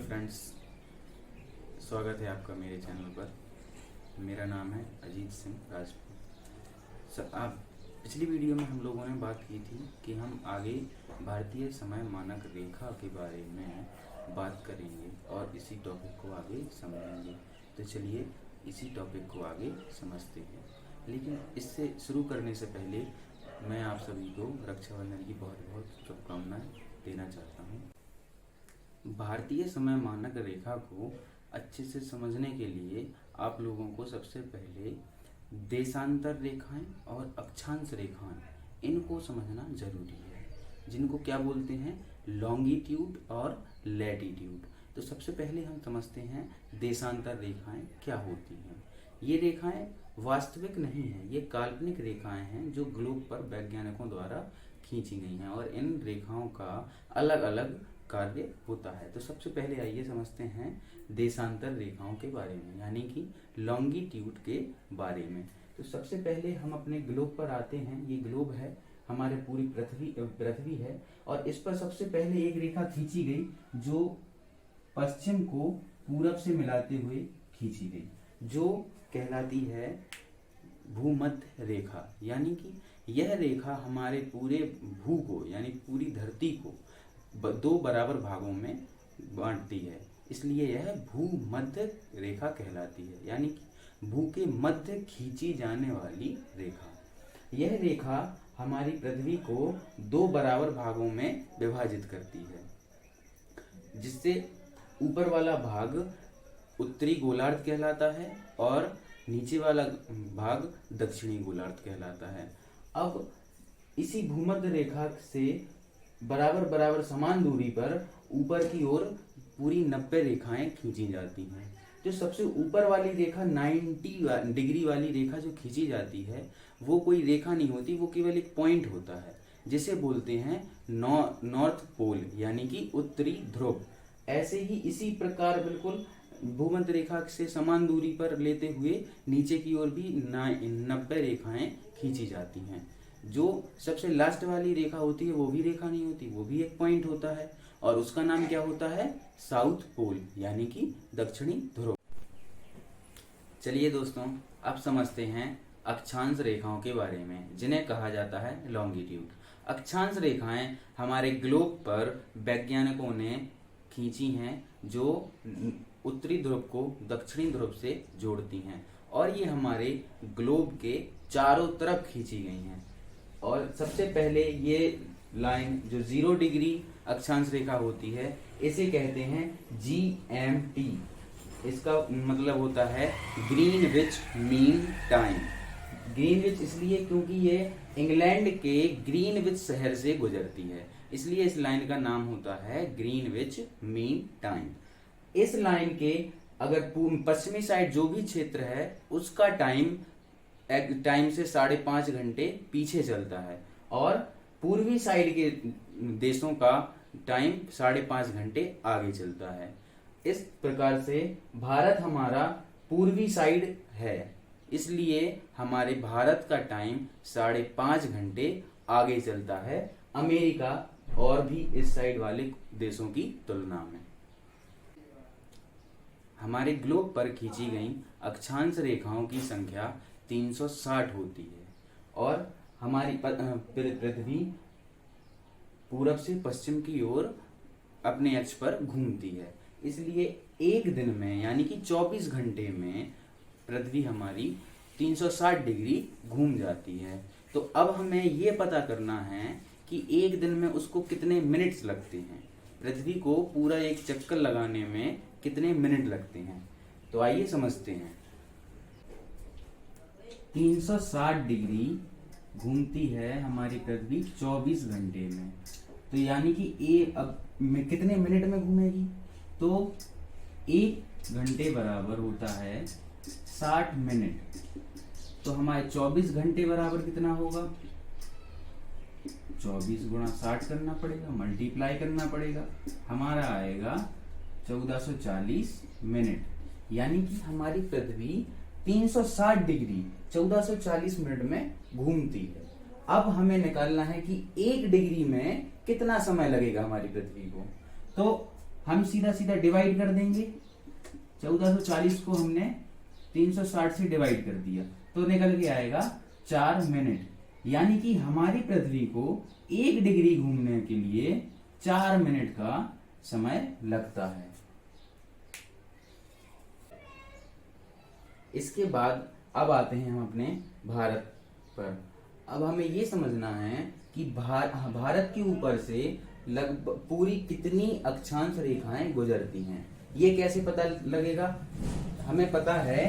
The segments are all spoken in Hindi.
फ्रेंड्स, स्वागत है आपका मेरे चैनल पर। मेरा नाम है अजीत सिंह राजपूत। आप पिछली वीडियो में हम लोगों ने बात की थी कि हम आगे भारतीय समय मानक रेखा के बारे में बात करेंगे और इसी टॉपिक को आगे समझेंगे। तो चलिए इसी टॉपिक को आगे समझते हैं। लेकिन इससे शुरू करने से पहले मैं आप सभी को रक्षाबंधन की बहुत बहुत शुभकामनाएं देना चाहता हूँ। भारतीय समय मानक रेखा को अच्छे से समझने के लिए आप लोगों को सबसे पहले देशांतर रेखाएं और अक्षांश रेखाएं इनको समझना जरूरी है, जिनको क्या बोलते हैं, लॉन्गिट्यूड और लैटिट्यूड। तो सबसे पहले हम समझते हैं देशांतर रेखाएं क्या होती हैं। ये रेखाएं वास्तविक नहीं हैं, ये काल्पनिक रेखाएं हैं जो ग्लोब पर वैज्ञानिकों द्वारा खींची गई हैं और इन रेखाओं का अलग अलग कार्य होता है। तो सबसे पहले आइए समझते हैं देशांतर रेखाओं के बारे में, यानी कि लॉन्गिट्यूड के बारे में। तो सबसे पहले हम अपने ग्लोब पर आते हैं। ये ग्लोब है, हमारे पूरी पृथ्वी है और इस पर सबसे पहले एक रेखा खींची गई जो पश्चिम को पूरब से मिलाते हुए खींची गई, जो कहलाती है भूमध्य रेखा। यानी कि यह रेखा हमारे पूरे भू को, यानी पूरी धरती को दो बराबर भागों में बांटती है, इसलिए यह भूमध्य रेखा कहलाती है, यानी कि भू के मध्य खींची जाने वाली रेखा। यह रेखा हमारी पृथ्वी को दो बराबर भागों में विभाजित करती है, जिससे ऊपर वाला भाग उत्तरी गोलार्ध कहलाता है और नीचे वाला भाग दक्षिणी गोलार्ध कहलाता है। अब इसी भूमध्य रेखा से बराबर बराबर समान दूरी पर ऊपर की ओर पूरी 90 रेखाएं खींची जाती हैं। जो सबसे ऊपर वाली रेखा 90 डिग्री वाली रेखा जो खींची जाती है वो कोई रेखा नहीं होती, वो केवल एक पॉइंट होता है, जिसे बोलते हैं नॉर्थ पोल, यानी कि उत्तरी ध्रुव। ऐसे ही इसी प्रकार बिल्कुल भूमध्य रेखा से समान दूरी पर लेते हुए नीचे की ओर भी 90 रेखाएं खींची जाती हैं। जो सबसे लास्ट वाली रेखा होती है वो भी रेखा नहीं होती, वो भी एक पॉइंट होता है और उसका नाम क्या होता है, साउथ पोल, यानी कि दक्षिणी ध्रुव। चलिए दोस्तों, अब समझते हैं अक्षांश रेखाओं के बारे में, जिन्हें कहा जाता है लॉन्गिट्यूड। अक्षांश रेखाएं हमारे ग्लोब पर वैज्ञानिकों ने खींची हैं, जो उत्तरी ध्रुव को दक्षिणी ध्रुव से जोड़ती हैं और ये हमारे ग्लोब के चारों तरफ खींची गई हैं। और सबसे पहले ये लाइन जो 0 डिग्री अक्षांश रेखा होती है, इसे कहते हैं GMT। इसका मतलब होता है ग्रीनविच मीन टाइम। ग्रीनविच इसलिए क्योंकि ये इंग्लैंड के ग्रीनविच शहर से गुजरती है, इसलिए इस लाइन का नाम होता है ग्रीनविच मीन टाइम। इस लाइन के अगर पश्चिमी साइड जो भी क्षेत्र है उसका टाइम से 5.5 घंटे पीछे चलता है और पूर्वी साइड के देशों का टाइम 5.5 घंटे आगे चलता है। इस प्रकार से भारत हमारा पूर्वी साइड है, इसलिए हमारे भारत का टाइम 5.5 घंटे आगे चलता है अमेरिका और भी इस साइड वाले देशों की तुलना में। हमारे ग्लोब पर खींची गई अक्षांश रेखाओं की संख्या 360 होती है और हमारी पृथ्वी पूरब से पश्चिम की ओर अपने अक्ष पर घूमती है, इसलिए एक दिन में, यानी कि 24 घंटे में पृथ्वी हमारी 360 डिग्री घूम जाती है। तो अब हमें ये पता करना है कि एक दिन में उसको कितने मिनट्स लगते हैं, पृथ्वी को पूरा एक चक्कर लगाने में कितने मिनट लगते हैं। तो आइए समझते हैं। 360 डिग्री घूमती है हमारी पृथ्वी 24 घंटे में, तो यानी कि अब कितने मिनट में घूमेगी, तो 1 घंटे बराबर होता है 60 मिनट। तो हमारे 24 घंटे बराबर कितना होगा, 24 गुणा 60 करना पड़ेगा, मल्टीप्लाई करना पड़ेगा, हमारा आएगा 1440 मिनट। यानी कि हमारी पृथ्वी 360 डिग्री 1440 मिनट में घूमती है। अब हमें निकालना है कि 1 डिग्री में कितना समय लगेगा हमारी पृथ्वी को। तो हम सीधा सीधा डिवाइड कर देंगे। 1440 को हमने 360 से डिवाइड कर दिया तो निकल के आएगा 4 मिनट। यानी कि हमारी पृथ्वी को 1 डिग्री घूमने के लिए 4 मिनट का समय लगता है। इसके बाद अब आते हैं हम अपने भारत पर। अब हमें ये समझना है कि भारत के ऊपर से लगभग पूरी कितनी अक्षांश रेखाएं गुजरती हैं। ये कैसे पता लगेगा? हमें पता है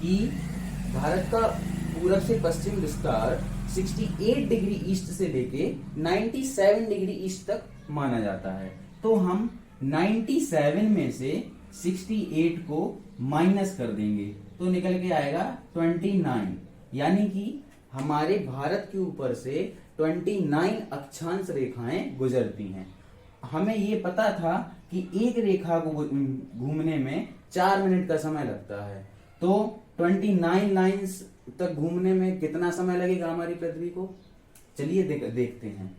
कि भारत का पूरब से पश्चिम विस्तार 68 डिग्री ईस्ट से लेके 97 डिग्री ईस्ट तक माना जाता है। तो हम 97 में से 68 को माइनस कर देंगे तो निकल के आएगा 29। यानी कि हमारे भारत के ऊपर से 29 अक्षांश रेखाएं गुजरती हैं। हमें ये पता था कि एक रेखा को घूमने में 4 मिनट का समय लगता है, तो 29 लाइंस तक घूमने में कितना समय लगेगा हमारी पृथ्वी को? चलिए देखते हैं।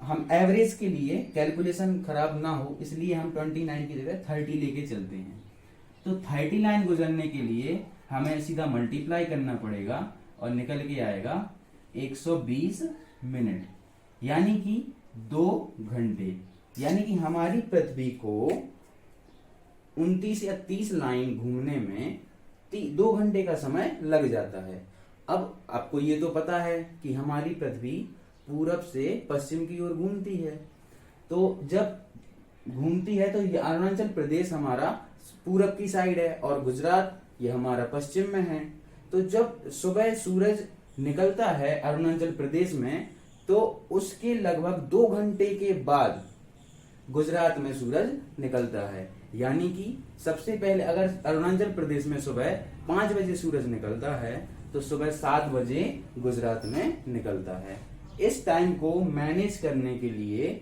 हम एवरेज के लिए कैलकुलेशन खराब ना हो इसलिए हम 29 की जगह 30 लेके चलते हैं। तो 30 लाइन गुजरने के लिए हमें सीधा मल्टीप्लाई करना पड़ेगा और निकल के आएगा 120 मिनट, यानी कि 2 घंटे। यानी कि हमारी पृथ्वी को 29 या 30 लाइन घूमने में 2 घंटे का समय लग जाता है। अब आपको ये तो पता है कि हमारी पृथ्वी पूरब से पश्चिम की ओर घूमती है, तो जब घूमती है तो ये अरुणाचल प्रदेश हमारा पूरब की साइड है और गुजरात ये हमारा पश्चिम में है। तो जब सुबह सूरज निकलता है अरुणाचल प्रदेश में तो उसके लगभग 2 घंटे के बाद गुजरात में सूरज निकलता है। यानी कि सबसे पहले अगर अरुणाचल प्रदेश में सुबह 5 बजे सूरज निकलता है तो सुबह 7 बजे गुजरात में निकलता है। इस टाइम को मैनेज करने के लिए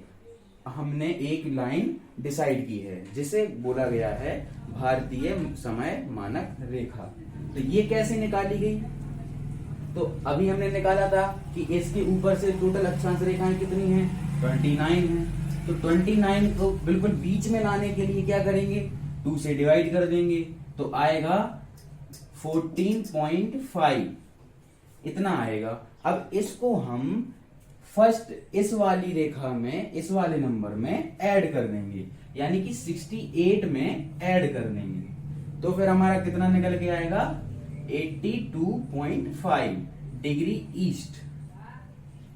हमने एक लाइन डिसाइड की है जिसे बोला गया है भारतीय समय मानक रेखा। तो ये कैसे निकाली गई? तो अभी हमने निकाला था कि इसके ऊपर से टोटल अक्षांश रेखाएं कितनी हैं? 29 हैं। तो 29 को बिल्कुल बीच में लाने के लिए क्या करेंगे? 2 से डिवाइड कर देंगे तो आएगा 14.5, इतना आएगा। अब इसको हम फर्स्ट इस वाली रेखा में इस वाले नंबर में ऐड कर देंगे, यानी कि 68 में ऐड कर देंगे तो फिर हमारा कितना निकल के आएगा? 82.5 डिग्री ईस्ट।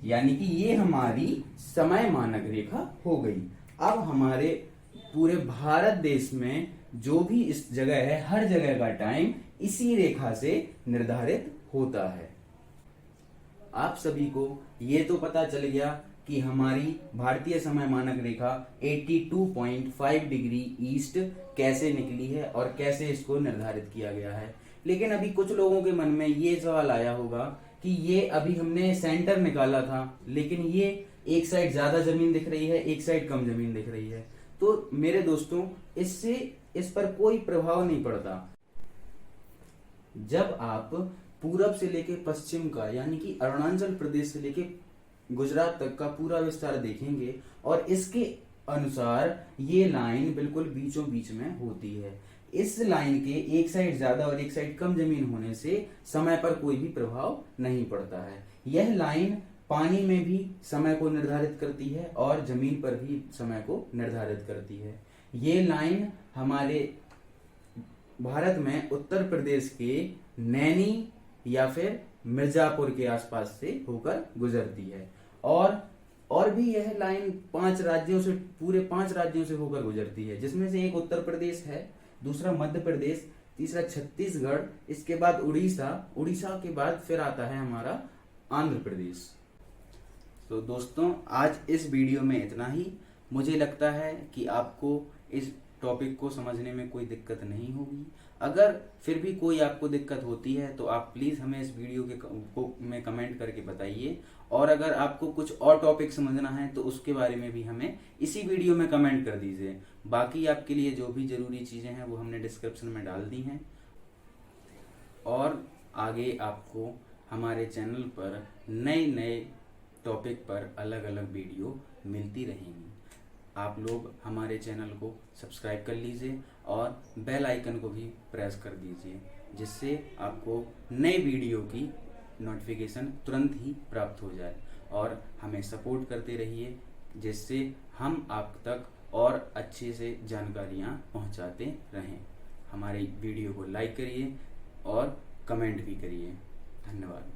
यानी कि ये हमारी समय मानक रेखा हो गई। अब हमारे पूरे भारत देश में जो भी इस जगह है हर जगह का टाइम इसी रेखा से निर्धारित होता है। आप सभी को ये तो पता चल गया कि हमारी भारतीय समय मानक रेखा 82.5 डिग्री ईस्ट कैसे निकली है और कैसे इसको निर्धारित किया गया है। लेकिन अभी कुछ लोगों के मन में ये सवाल आया होगा कि ये अभी हमने सेंटर निकाला था लेकिन ये एक साइड ज्यादा जमीन दिख रही है, एक साइड कम जमीन दिख रही है। तो मेरे दोस्तों इससे इस पर कोई प्रभाव नहीं पड़ता। जब आप पूरब से लेके पश्चिम का यानी कि अरुणाचल प्रदेश से लेके गुजरात तक का पूरा विस्तार देखेंगे और इसके अनुसार ये लाइन बिल्कुल बीचों बीच में होती है। इस लाइन के एक साइड ज्यादा और एक साइड कम जमीन होने से समय पर कोई भी प्रभाव नहीं पड़ता है। यह लाइन पानी में भी समय को निर्धारित करती है और जमीन पर भी समय को निर्धारित करती है। ये लाइन हमारे भारत में उत्तर प्रदेश के नैनी या फिर मिर्जापुर के आसपास से होकर गुजरती है और भी यह लाइन 5 राज्यों से पूरे 5 राज्यों से होकर गुजरती है, जिसमें से एक उत्तर प्रदेश है, दूसरा मध्य प्रदेश, तीसरा छत्तीसगढ़, इसके बाद उड़ीसा के बाद फिर आता है हमारा आंध्र प्रदेश। तो दोस्तों आज इस वीडियो में इतना ही। मुझे लगता है कि आपको इस टॉपिक को समझने में कोई दिक्कत नहीं होगी। अगर फिर भी कोई आपको दिक्कत होती है तो आप प्लीज हमें इस वीडियो में कमेंट करके बताइए, और अगर आपको कुछ और टॉपिक समझना है तो उसके बारे में भी हमें इसी वीडियो में कमेंट कर दीजिए। बाकी आपके लिए जो भी जरूरी चीजें हैं वो हमने डिस्क्रिप्शन में डाल दी हैं, और आगे आपको हमारे चैनल पर नए नए टॉपिक पर अलग अलग वीडियो मिलती रहेंगी। आप लोग हमारे चैनल को सब्सक्राइब कर लीजिए और बेल आइकन को भी प्रेस कर दीजिए, जिससे आपको नए वीडियो की नोटिफिकेशन तुरंत ही प्राप्त हो जाए। और हमें सपोर्ट करते रहिए, जिससे हम आप तक और अच्छे से जानकारियाँ पहुँचाते रहें। हमारे वीडियो को लाइक करिए और कमेंट भी करिए। धन्यवाद।